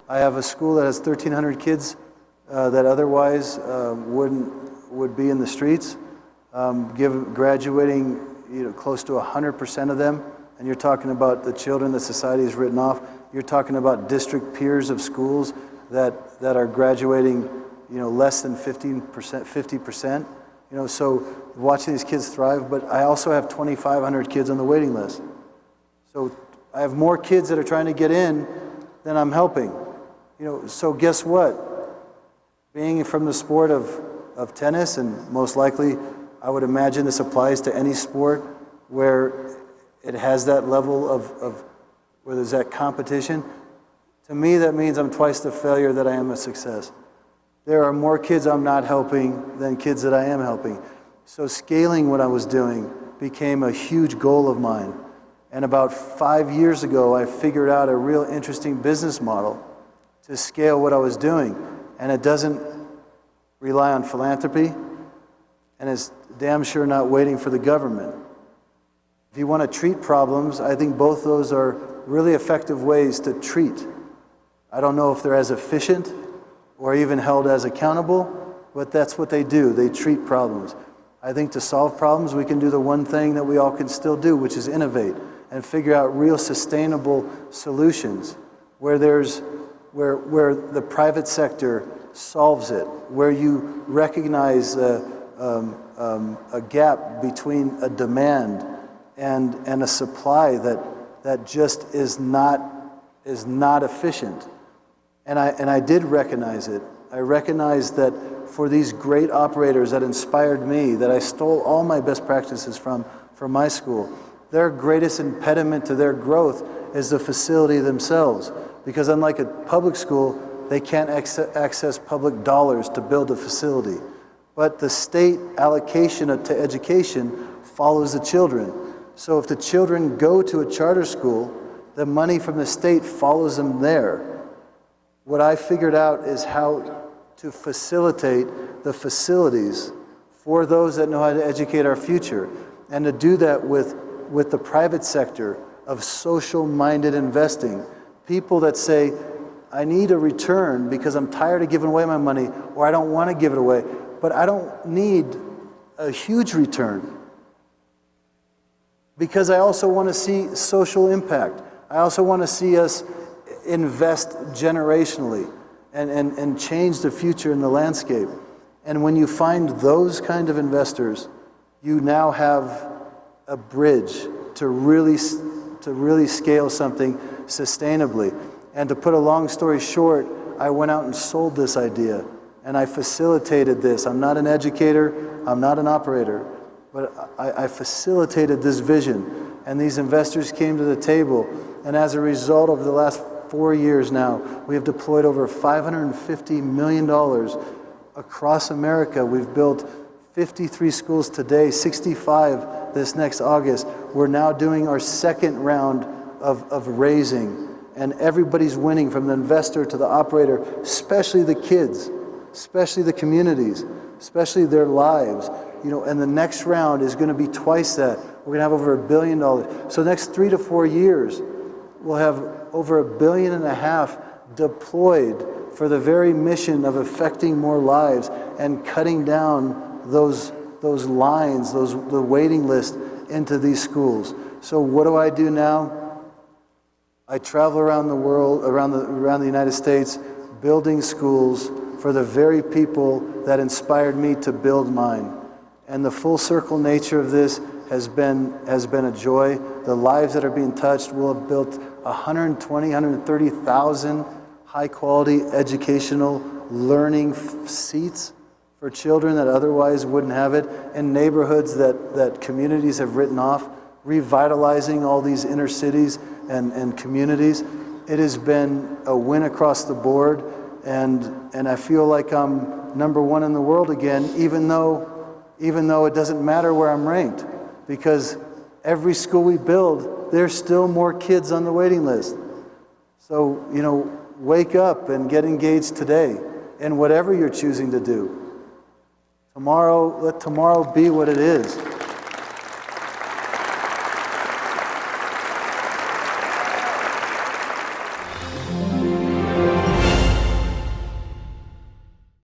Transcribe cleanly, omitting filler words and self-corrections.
I have a school that has 1,300 kids that otherwise would be in the streets, graduating close to 100% of them. And you're talking about the children that society has written off. You're talking about district peers of schools that are graduating, less than 50%. So watching these kids thrive. But I also have 2,500 kids on the waiting list. So I have more kids that are trying to get in than I'm helping. So guess what? Being from the sport of tennis, and most likely, I would imagine this applies to any sport where it has that level of where there's that competition. To me, that means I'm twice the failure that I am a success. There are more kids I'm not helping than kids that I am helping. So scaling what I was doing became a huge goal of mine. And about 5 years ago, I figured out a real interesting business model to scale what I was doing. And it doesn't rely on philanthropy, and it's damn sure not waiting for the government. If you want to treat problems, I think both those are really effective ways to treat. I don't know if they're as efficient or even held as accountable, but that's what they do. They treat problems. I think to solve problems, we can do the one thing that we all can still do, which is innovate and figure out real sustainable solutions where the private sector solves it, where you recognize a gap between a demand and a supply that just is not efficient. And I did recognize it. I recognized that for these great operators that inspired me, that I stole all my best practices from my school, their greatest impediment to their growth is the facility themselves. Because unlike a public school, they can't access public dollars to build a facility. But the state allocation to education follows the children. So if the children go to a charter school, the money from the state follows them there. What I figured out is how to facilitate the facilities for those that know how to educate our future, and to do that with the private sector of social-minded investing. People that say, I need a return because I'm tired of giving away my money, or I don't want to give it away, but I don't need a huge return. Because I also want to see social impact. I also want to see us invest generationally and change the future in the landscape. And when you find those kind of investors, you now have a bridge to really scale something sustainably. And to put a long story short, I went out and sold this idea, and I facilitated this. I'm not an educator, I'm not an operator, but I facilitated this vision, and these investors came to the table, and as a result, over the last 4 years now, we have deployed over $550 million across America. We've built 53 schools today, 65 this next August. We're now doing our second round of raising, and everybody's winning, from the investor to the operator, especially the kids, especially the communities, especially their lives. And the next round is going to be twice that. We're going to have over $1 billion. So the next 3 to 4 years, we'll have over $1.5 billion deployed for the very mission of affecting more lives and cutting down those lines, the waiting list into these schools. So what do I do now? I travel around the world, around the United States, building schools for the very people that inspired me to build mine. And the full circle nature of this has been a joy. The lives that are being touched will have built 130,000 high quality educational learning seats for children that otherwise wouldn't have it, in neighborhoods that communities have written off, revitalizing all these inner cities and communities. It has been a win across the board, and I feel like I'm #1 in the world again, even though it doesn't matter where I'm ranked, because every school we build, there's still more kids on the waiting list. So, wake up and get engaged today in whatever you're choosing to do. Let tomorrow be what it is. you.